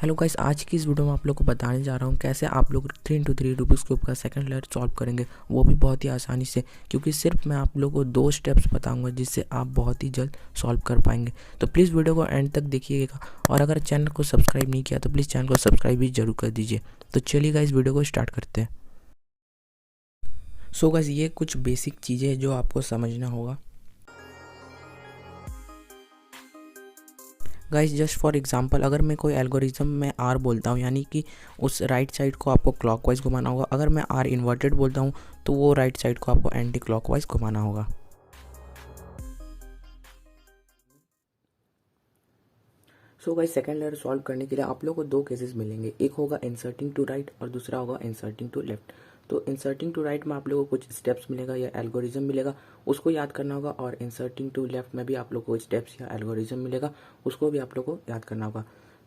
Hello guys, आज की इस वीडियो में आप लोग को बताने जा रहा हूँ कैसे आप लोग 3 into 3 रूबिक्स क्यूब का सेकंड लेयर सॉल्व करेंगे, वो भी बहुत ही आसानी से। क्योंकि सिर्फ मैं आप लोगों को 2 स्टेप्स बताऊंगा जिससे आप बहुत ही जल्द सॉल्व कर पाएंगे। तो प्लीज़ वीडियो को एंड तक देखिएगा, और अगर चैनल को सब्सक्राइब नहीं किया तो प्लीज़ चैनल को सब्सक्राइब भी जरूर कर दीजिए। तो चलिए गाइस, वीडियो को स्टार्ट करते हैं। सो गाइस, ये कुछ बेसिक चीज़ें हैं जो आपको समझना होगा। गाइस, जस्ट फॉर एग्जांपल, अगर मैं कोई एल्गोरिज्म में आर बोलता हूँ, यानी कि उस राइट साइड को आपको क्लॉकवाइज घुमाना होगा। अगर मैं आर इन्वर्टेड बोलता हूँ तो वो राइट साइड को आपको एंटी क्लॉकवाइज घुमाना होगा। So guys, second layer solve करने के लिए आप लोग को 2 केसेस मिलेंगे। एक होगा इंसर्टिंग टू राइट और दूसरा होगा इंसर्टिंग टू लेफ्ट। तो इंसर्टिंग टू राइट में आप लोगों को कुछ स्टेप्स मिलेगा या एल्गोरिज्म मिलेगा, उसको याद करना होगा। और इंसर्टिंग टू लेफ्ट में भी आप लोग को स्टेप्स या एल्गोरिज्म मिलेगा, उसको भी आप लोग को याद करना होगा।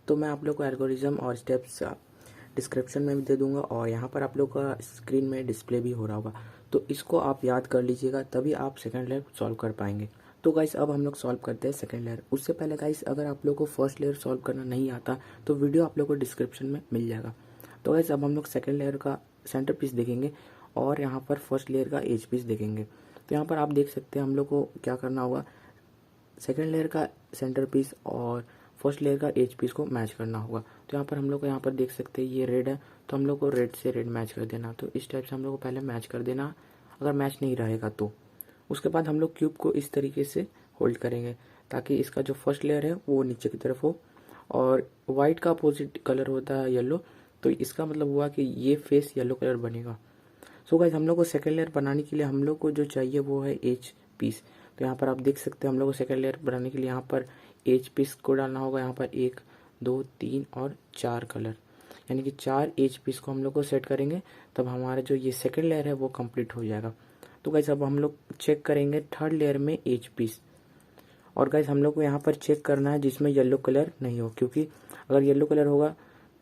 तो मैं आप लोग को एल्गोरिज्म और स्टेप्स डिस्क्रिप्शन में भी दे दूंगा, और यहाँ पर आप लोग का स्क्रीन में डिस्प्ले भी हो रहा होगा। तो इसको आप याद कर लीजिएगा, तभी आप सेकंड लेयर सॉल्व कर पाएंगे। तो गाइस, अब हम लोग सॉल्व करते हैं सेकंड लेयर। उससे पहले गाइस, अगर आप लोग को फर्स्ट लेयर सॉल्व करना नहीं आता तो वीडियो आप लोग को डिस्क्रिप्शन में मिल जाएगा। तो गाइस, अब हम लोग सेकंड लेयर का सेंटर पीस देखेंगे और यहाँ पर फर्स्ट लेयर का एज पीस देखेंगे। तो यहाँ पर आप देख सकते हैं हम लोग को क्या करना होगा, सेकेंड लेयर का सेंटर पीस और फर्स्ट लेयर का एज पीस को मैच करना होगा। तो यहाँ पर हम लोग को यहाँ पर देख सकते हैं ये रेड है, तो हम लोग को रेड से रेड मैच कर देना। तो इस टाइप से हम लोग को पहले मैच कर देना, अगर मैच नहीं रहेगा तो। उसके बाद हम लोग क्यूब को इस तरीके से होल्ड करेंगे ताकि इसका जो फर्स्ट लेयर है वो नीचे की तरफ हो, और वाइट का अपोजिट कलर होता है येलो, तो इसका मतलब हुआ कि ये फेस येलो कलर बनेगा। सो गाइस, हम लोग को सेकेंड लेयर बनाने के लिए हम लोग को जो चाहिए वो है एज पीस। तो यहाँ पर आप देख सकते हैं हम लोग को सेकेंड लेयर बनाने के लिए यहाँ पर एज पीस को डालना होगा। यहाँ पर 1 2 3 और 4 कलर, यानी कि 4 एज पीस को हम लोग को सेट करेंगे, तब हमारा जो ये सेकेंड लेयर है वो कंप्लीट हो जाएगा। तो गाइस, अब हम लोग चेक करेंगे थर्ड लेयर में एज पीस। और गाइस, हम लोग को यहाँ पर चेक करना है जिसमें येलो कलर नहीं हो, क्योंकि अगर येलो कलर होगा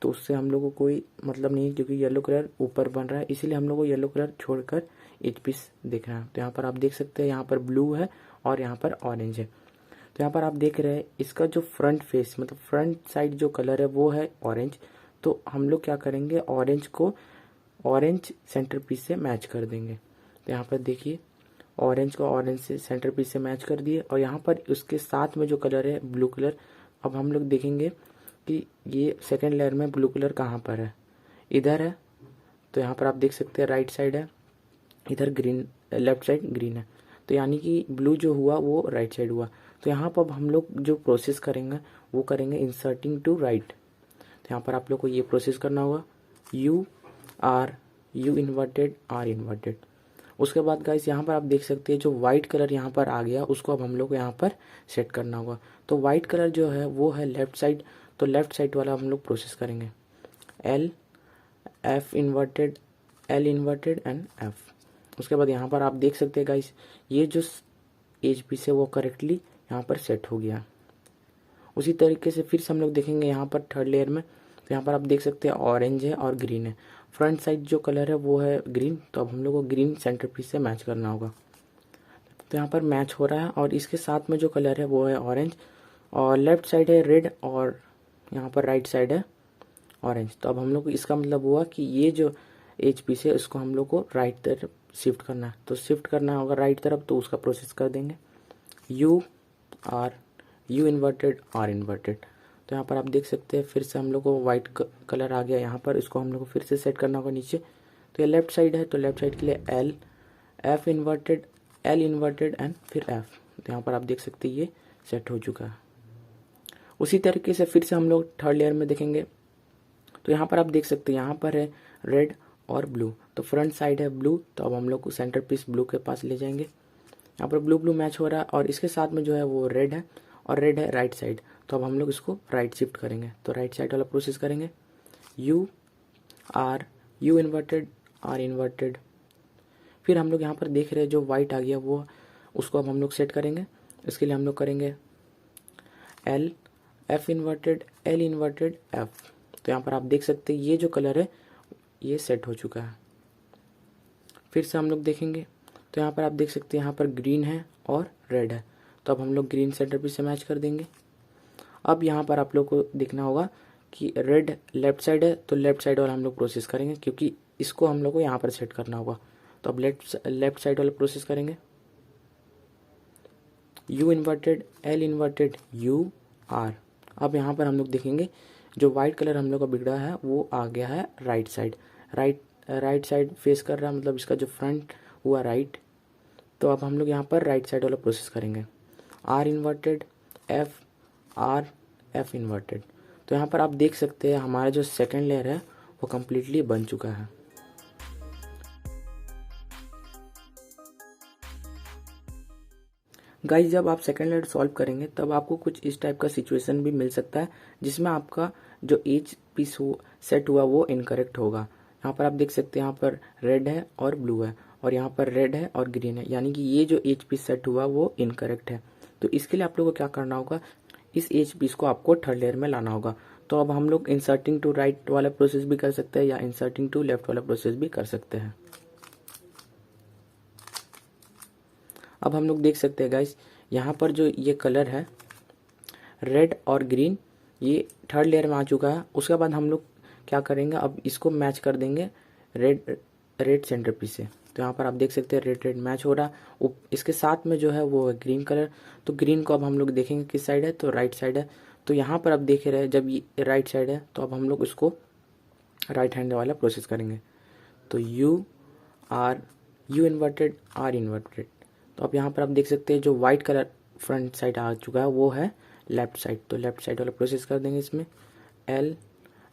तो उससे हम लोग को कोई मतलब नहीं है, क्योंकि येलो कलर ऊपर बन रहा है, इसीलिए हम लोग को येलो कलर छोड़कर एज पीस देखना है। तो यहाँ पर आप देख सकते हैं यहाँ पर ब्लू है और यहाँ पर ऑरेंज है। तो यहाँ पर आप देख रहे हैं इसका जो फ्रंट फेस मतलब फ्रंट साइड जो कलर है वो है ऑरेंज। तो हम लोग क्या करेंगे, ऑरेंज को ऑरेंज सेंटर पीस से मैच कर देंगे। तो यहाँ पर देखिए, ऑरेंज को ऑरेंज से सेंटर पीस से मैच कर दिए, और यहाँ पर उसके साथ में जो कलर है ब्लू कलर। अब हम लोग देखेंगे कि ये सेकेंड लेयर में ब्लू कलर कहाँ पर है, इधर है। तो यहाँ पर आप देख सकते हैं राइट साइड है, इधर ग्रीन, लेफ्ट साइड ग्रीन है। तो यानी कि ब्लू जो हुआ वो राइट साइड हुआ। तो यहाँ पर अब हम लोग जो प्रोसेस करेंगे वो करेंगे इंसर्टिंग टू राइट। तो यहाँ पर आप लोग को ये प्रोसेस करना होगा, यू इन्वर्टेड आर इन्वर्टेड। उसके बाद गाइस, यहाँ पर आप देख सकते हैं जो वाइट कलर यहाँ पर आ गया उसको अब हम लोग को यहाँ पर सेट करना होगा। तो वाइट कलर जो है वो है लेफ्ट साइड, तो लेफ्ट साइड वाला हम लोग प्रोसेस करेंगे, L F inverted, L inverted and F. उसके बाद यहाँ पर आप देख सकते हैं गाइस, ये जो एज पीस है वो करेक्टली यहाँ पर सेट हो गया। उसी तरीके से फिर से हम लोग देखेंगे यहाँ पर थर्ड लेयर में। तो यहाँ पर आप देख सकते हैं ऑरेंज है और ग्रीन है, फ्रंट साइड जो कलर है वो है ग्रीन, तो अब हम लोग को ग्रीन सेंटर पीस से मैच करना होगा। तो यहाँ पर मैच हो रहा है, और इसके साथ में जो कलर है वो है ऑरेंज, और लेफ्ट साइड है रेड और यहाँ पर राइट साइड है ऑरेंज। तो अब हम लोग को इसका मतलब हुआ कि ये जो एच पीस है इसको हम लोग को राइट तरफ शिफ्ट करना है। तो शिफ्ट करना होगा राइट तरफ, तो उसका प्रोसेस कर देंगे, यू इन्वर्टेड आर इन्वर्टेड। तो यहाँ पर आप देख सकते हैं फिर से हम लोग को वाइट कलर आ गया यहाँ पर, इसको हम लोग को फिर से सेट करना होगा नीचे। तो ये लेफ्ट साइड है, तो लेफ्ट साइड के लिए L F inverted, L inverted and फिर एफ। तो यहाँ पर आप देख सकते हैं ये सेट हो चुका है। उसी तरीके से फिर से हम लोग थर्ड लेयर में देखेंगे। तो यहाँ पर आप देख सकते हैं यहाँ पर है रेड और ब्लू, तो फ्रंट साइड है ब्लू, तो अब हम लोग को सेंटर पीस ब्लू के पास ले जाएंगे। यहाँ पर ब्लू ब्लू मैच हो रहा है, और इसके साथ में जो है वो रेड है, और रेड है राइट साइड, तो अब हम लोग इसको राइट शिफ्ट करेंगे। तो राइट साइड वाला प्रोसेस करेंगे, यू इन्वर्टेड आर इन्वर्टेड। फिर हम लोग यहाँ पर देख रहे हैं जो वाइट आ गया वो, उसको अब हम लोग सेट करेंगे। इसके लिए हम लोग करेंगे L F inverted, L inverted F. तो यहाँ पर आप देख सकते हैं ये जो कलर है ये सेट हो चुका है। फिर से हम लोग देखेंगे, तो यहाँ पर आप देख सकते हैं यहाँ पर ग्रीन है और रेड है, तो अब हम लोग ग्रीन सेंटर पीस से मैच कर देंगे। अब यहाँ पर आप लोग को देखना होगा कि रेड लेफ्ट साइड है तो लेफ्ट साइड वाला हम लोग प्रोसेस करेंगे, क्योंकि इसको हम लोग को यहाँ पर सेट करना होगा। तो अब लेफ्ट साइड वाला प्रोसेस करेंगे। U inverted, L inverted, U R। अब यहाँ पर हम लोग देखेंगे जो वाइट कलर हम लोग का बिगड़ा है वो आ गया है right side. Right side face कर रहा है, मतलब इसका जो फ्रंट हुआ राइट। तो अब हम लोग यहाँ पर राइट साइड वाला प्रोसेस करेंगे। R inverted, F R F inverted. तो यहाँ पर आप देख सकते हैं हमारा जो सेकेंड लेयर है वो कम्प्लीटली बन चुका है। गाइस जब आप सेकेंड लेयर सॉल्व करेंगे तब आपको कुछ इस टाइप का सिचुएशन भी मिल सकता है, जिसमें आपका जो एज पीस सेट हुआ वो इनकरेक्ट होगा। यहाँ पर आप देख सकते हैं यहाँ पर रेड है और ब्लू है, और यहाँ पर रेड है और ग्रीन है, यानी कि ये जो एज पीस सेट हुआ वो इनकरेक्ट है। तो इसके लिए आप लोगों को क्या करना होगा, इस एज पीस को आपको थर्ड लेयर में लाना होगा। तो अब हम लोग इंसर्टिंग टू राइट वाला प्रोसेस भी कर सकते हैं या इंसर्टिंग टू लेफ्ट वाला प्रोसेस भी कर सकते हैं। अब हम लोग देख सकते हैं गाइस यहाँ पर जो ये कलर है रेड और ग्रीन, ये थर्ड लेयर में आ चुका है। उसके बाद हम लोग क्या करेंगे, अब इसको मैच कर देंगे रेड सेंटर पीस से। तो यहाँ पर आप देख सकते हैं रेड मैच हो रहा। इसके साथ में जो है वो है ग्रीन कलर। तो ग्रीन को अब हम लोग देखेंगे किस साइड है, तो राइट साइड है। तो यहाँ पर आप देख रहे हैं जब ये राइट साइड है तो अब हम लोग इसको राइट हैंड वाला प्रोसेस करेंगे। तो U इन्वर्टेड R इन्वर्टेड। तो अब यहाँ पर आप देख सकते हैं जो वाइट कलर फ्रंट साइड आ चुका है वो है लेफ्ट साइड। तो लेफ्ट साइड वाला प्रोसेस कर देंगे इसमें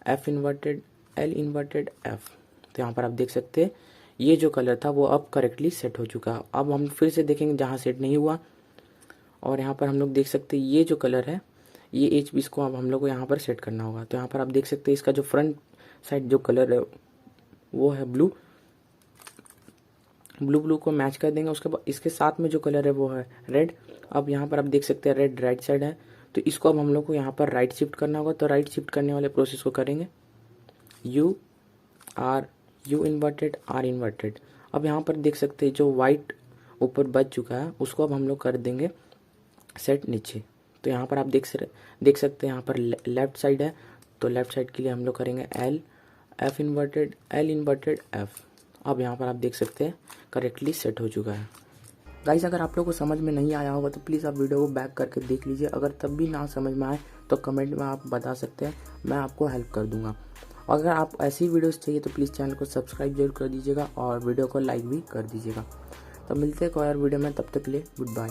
F inverted, L inverted, F। तो यहाँ पर आप देख सकते हैं ये जो कलर था वो अब करेक्टली सेट हो चुका है। अब हम फिर से देखेंगे जहाँ सेट नहीं हुआ, और यहाँ पर हम लोग देख सकते हैं ये जो कलर है ये एच पीस को अब हम लोग को यहाँ पर सेट करना होगा। तो यहाँ पर आप देख सकते हैं इसका जो फ्रंट साइड जो कलर है वो है ब्लू को मैच कर देंगे। उसके बाद इसके साथ में जो कलर है वो है रेड। अब यहाँ पर आप देख सकते हैं रेड राइट साइड है, तो इसको अब हम लोग को यहाँ पर राइट शिफ्ट करना होगा। तो राइट शिफ्ट करने वाले प्रोसेस को करेंगे U इन्वर्टेड, R इन्वर्टेड। अब यहाँ पर देख सकते हैं जो वाइट ऊपर बच चुका है उसको अब हम लोग कर देंगे सेट नीचे। तो यहाँ पर आप देख सकते हैं यहाँ पर लेफ्ट साइड है, तो लेफ्ट साइड के लिए हम लोग करेंगे F inverted, L inverted, F। अब यहाँ पर आप देख सकते हैं करेक्टली सेट हो चुका है। गाइस अगर आप लोगों को समझ में नहीं आया होगा तो प्लीज़ आप वीडियो को बैक करके देख लीजिए। अगर तब भी ना समझ में आए तो कमेंट में आप बता सकते हैं, मैं आपको हेल्प कर दूंगा। और अगर आप ऐसी वीडियोस चाहिए तो प्लीज़ चैनल को सब्सक्राइब जरूर कर दीजिएगा और वीडियो को लाइक भी कर दीजिएगा। तो मिलते हैं कोई और वीडियो में, तब तक के लिए गुड बाय।